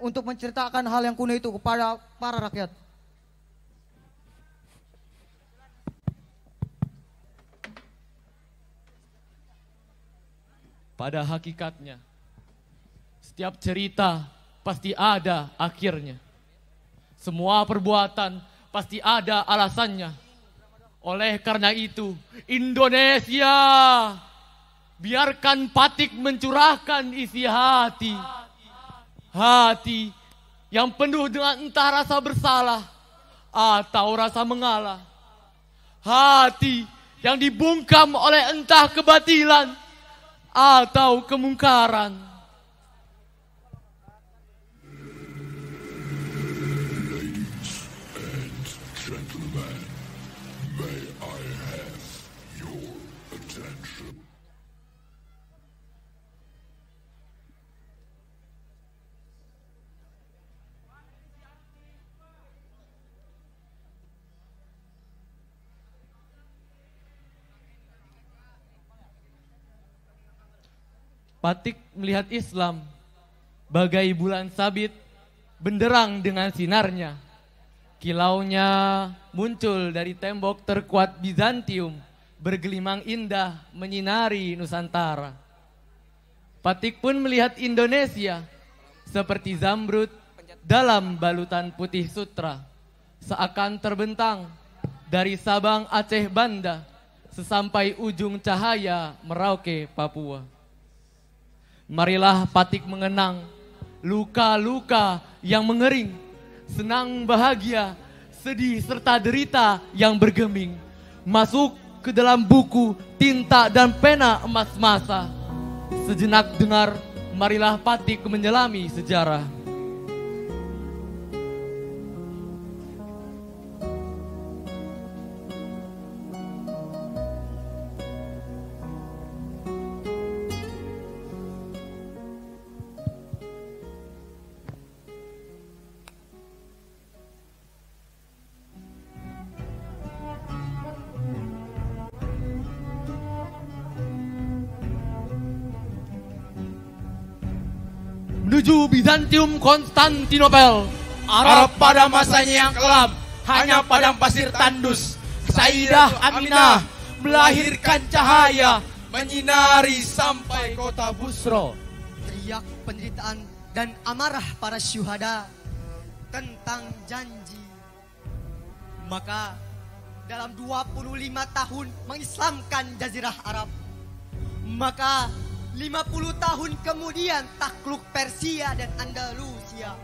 untuk menceritakan hal yang kuno itu kepada para rakyat. Pada hakikatnya, setiap cerita pasti ada akhirnya. Semua perbuatan pasti ada alasannya. Oleh karena itu, Indonesia, biarkan Patik mencurahkan isi hati. Hati yang penuh dengan entah rasa bersalah atau rasa mengalah. Hati yang dibungkam oleh entah kebatilan atau kemungkaran. Patik melihat Islam bagai bulan sabit benderang dengan sinarnya. Kilaunya muncul dari tembok terkuat Bizantium, bergelimang indah menyinari Nusantara. Patik pun melihat Indonesia seperti zamrud dalam balutan putih sutra, seakan terbentang dari Sabang Aceh Banda sesampai ujung cahaya Merauke Papua. Marilah Patik mengenang luka-luka yang mengering, senang bahagia, sedih serta derita yang bergeming. Masuk ke dalam buku, tinta dan pena emas masa. Sejenak dengar, marilah Patik menyelami sejarah. Menuju Bizantium Konstantinopel. Arab pada masanya yang kelam, hanya padang pasir tandus. Sayyidah Aminah melahirkan cahaya, menyinari sampai kota Busro. Teriak penderitaan dan amarah para syuhada tentang janji. Maka dalam 25 tahun mengislamkan Jazirah Arab, maka 50 tahun kemudian takluk Persia dan Andalusia.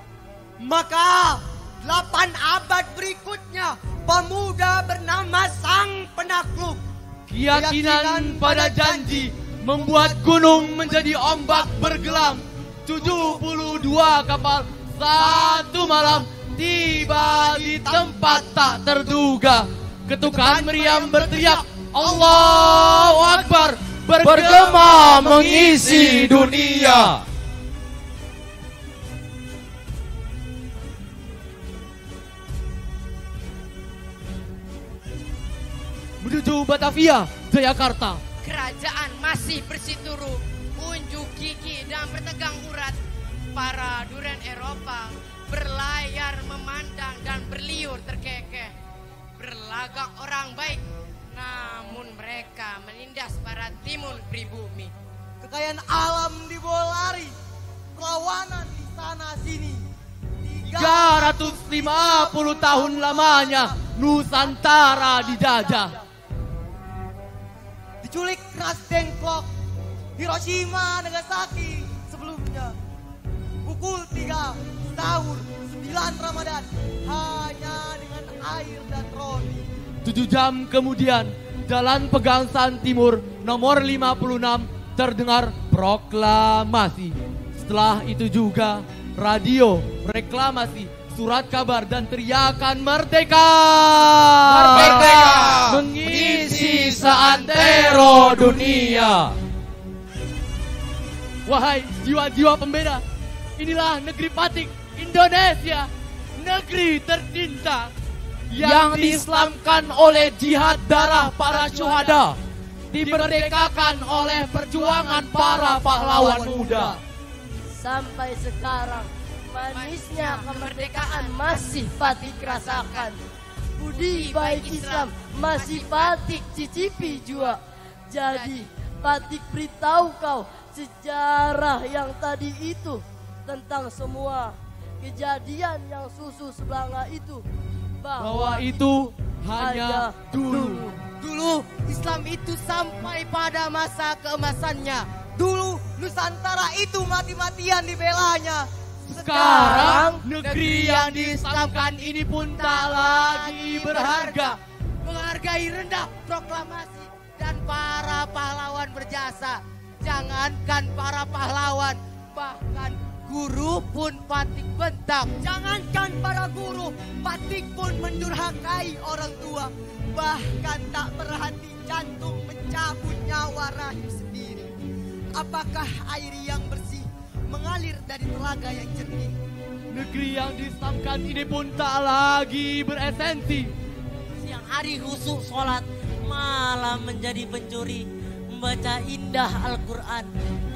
Maka 8 abad berikutnya pemuda bernama Sang Penakluk. Keyakinan pada janji membuat gunung menjadi ombak bergelam. 72 kapal satu malam tiba di tempat tak terduga. Ketukan meriam berteriak Allahu Akbar, bergema mengisi dunia. Menuju Batavia, Jayakarta. Kerajaan masih bersituru, unjuk gigi dan bertegang urat. Para durian Eropa berlayar memandang dan berliur terkekeh. Berlagak orang baik, namun mereka menindas para timun pribumi. Kekayaan alam dibawa lari, perlawanan di sana sini. 350 tahun lamanya Nusantara dijajah. Diculik keras dengklok, Hiroshima, Nagasaki sebelumnya. Pukul 3 sahur 9 Ramadan hanya dengan air dan roti. 7 jam kemudian, Jalan Pegangsaan Timur nomor 56 terdengar proklamasi. Setelah itu juga radio, reklamasi, surat kabar dan teriakan merdeka. Merdeka mengisi seantero dunia. Wahai jiwa-jiwa pembeda, inilah negeri Patik, Indonesia, negeri tercinta yang diislamkan oleh jihad darah para syuhada, dimerdekakan oleh perjuangan para pahlawan muda. Sampai sekarang Manisnya kemerdekaan masih Patik rasakan. Budi baik Islam masih Patik cicipi jua. Jadi Patik beritahu kau sejarah yang tadi itu, tentang semua kejadian yang susu sebelanga itu, Bahwa itu hanya dulu. Dulu Islam itu sampai pada masa keemasannya. Dulu Nusantara itu mati-matian dibelanya. Sekarang negeri yang diislamkan ini pun tak lagi berharga. Menghargai rendah proklamasi dan para pahlawan berjasa. Jangankan para pahlawan, bahkan guru pun Patik bentak. Jangankan para guru, Patik pun mendurhakai orang tua. Bahkan tak berhenti jantung mencabut nyawa rahim sendiri. Apakah air yang bersih mengalir dari telaga yang jernih? Negeri yang diislamkan ini pun tak lagi beresensi. Siang hari khusyuk sholat, malam menjadi pencuri, membaca indah Al-Quran,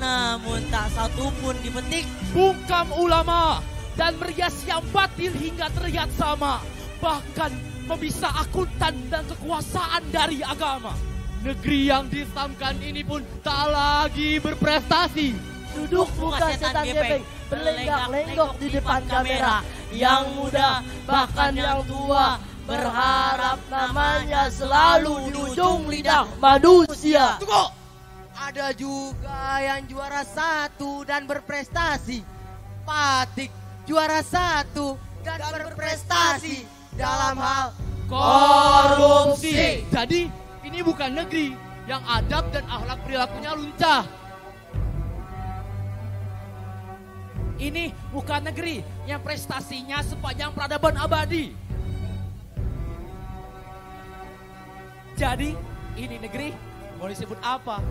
namun tak satu pun dipetik. Bungkam ulama dan merias yang batil hingga terlihat sama. Bahkan memisah akuntan dan kekuasaan dari agama. Negeri yang diislamkan ini pun tak lagi berprestasi. Duduk muka setan gepeng, berlenggak-lenggok di depan kamera. Yang muda bahkan yang tua berharap namanya selalu di ujung lidah manusia. Tunggu! Ada juga yang juara 1 dan berprestasi. Patik juara 1 dan berprestasi dalam hal Korupsi. Jadi ini bukan negeri yang adab dan akhlak perilakunya luncah. Ini bukan negeri yang prestasinya sepanjang peradaban abadi. Jadi ini negeri mau disebut apa?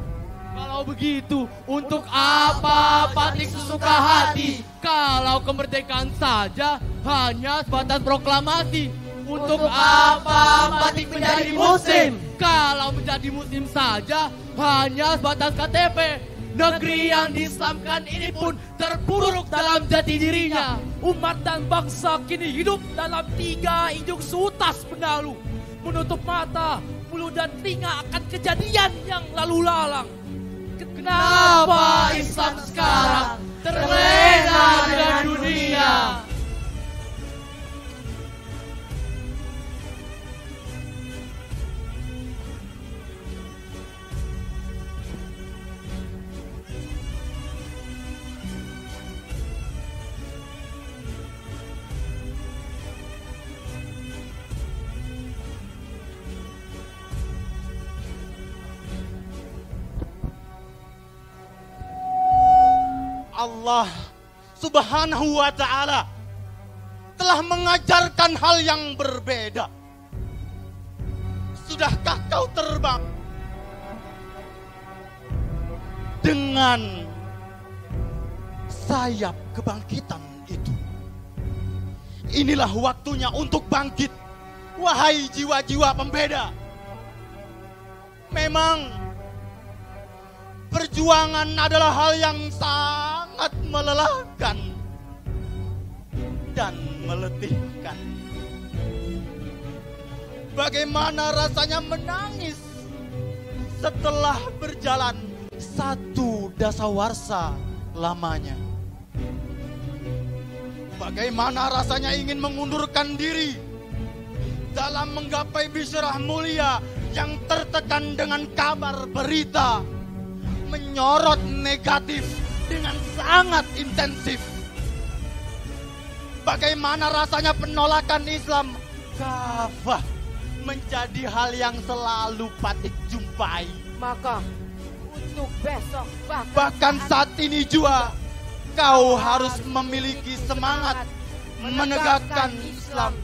Kalau begitu, untuk apa Patik sesuka hati? Kalau kemerdekaan saja hanya sebatas proklamasi. Untuk apa Patik menjadi muslim? Kalau menjadi muslim saja hanya sebatas KTP. Negeri yang diislamkan ini pun terpuruk dalam jati dirinya. Umat dan bangsa kini hidup dalam 3 induk seutas benalu. Menutup mata, mulut dan telinga akan kejadian yang lalu lalang. Kenapa Islam sekarang terlena dengan dunia? Allah Subhanahu wa ta'ala telah mengajarkan hal yang berbeda. Sudahkah kau terbang dengan sayap kebangkitan itu? Inilah waktunya untuk bangkit, wahai jiwa-jiwa pembeda. Memang perjuangan adalah hal yang sangat melelahkan dan meletihkan. Bagaimana rasanya menangis setelah berjalan 1 dasawarsa lamanya? Bagaimana rasanya ingin mengundurkan diri dalam menggapai bisyarah mulia yang tertekan dengan kabar berita menyorot negatif dengan sangat intensif? Bagaimana rasanya penolakan Islam kafah menjadi hal yang selalu Patik jumpai? Maka untuk besok Bahkan saat ini juga kau harus memiliki semangat menegakkan Islam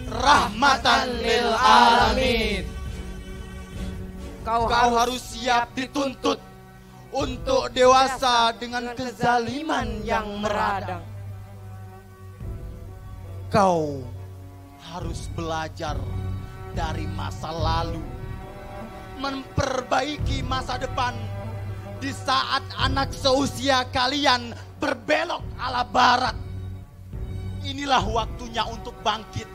rahmatan lil alamin. Kau harus siap dituntut untuk dewasa dengan kezaliman yang meradang. Kau harus belajar dari masa lalu, memperbaiki masa depan di saat anak seusia kalian berbelok ala barat. inilah waktunya untuk bangkit.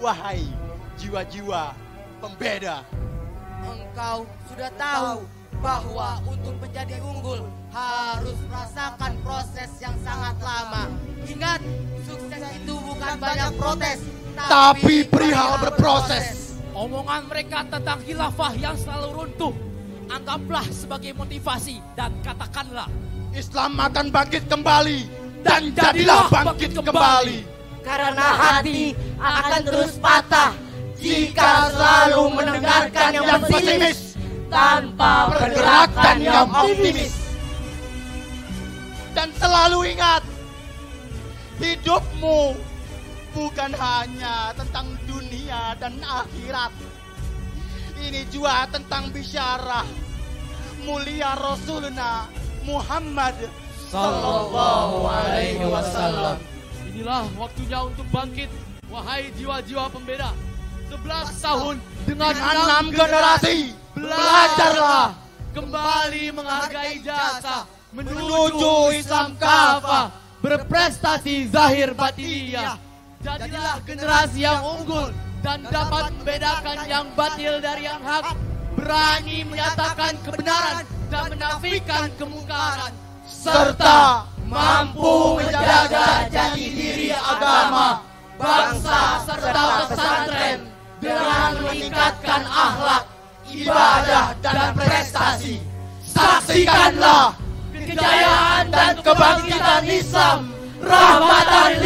Wahai jiwa-jiwa pembeda. Engkau sudah tahu bahwa untuk menjadi unggul harus merasakan proses yang sangat lama. Ingat, sukses itu bukan banyak protes, Tapi perihal berproses. Omongan mereka tentang khilafah yang selalu runtuh, anggaplah sebagai motivasi dan katakanlah, Islam akan bangkit kembali dan jadilah bangkit kembali. Karena hati akan terus patah jika selalu mendengarkan yang pesimis tanpa pergerakan yang optimis. Dan selalu ingat, hidupmu bukan hanya tentang dunia dan akhirat. Ini juga tentang bisyarah mulia Rasulullah Muhammad Sallallahu alaihi wasallam. Inilah waktunya untuk bangkit, wahai jiwa-jiwa pembeda. 11 tahun dengan 6 generasi, belajarlah kembali menghargai jasa menuju Islam kafah, berprestasi zahir batiniyah. Jadilah generasi yang unggul dan dapat membedakan yang batil dari yang hak, berani menyatakan kebenaran dan menafikan kemungkaran, serta mampu menjaga jati diri agama, bangsa serta pesantren dengan meningkatkan akhlak, ibadah dan prestasi. Saksikanlah kejayaan dan kebangkitan Islam, rahmatan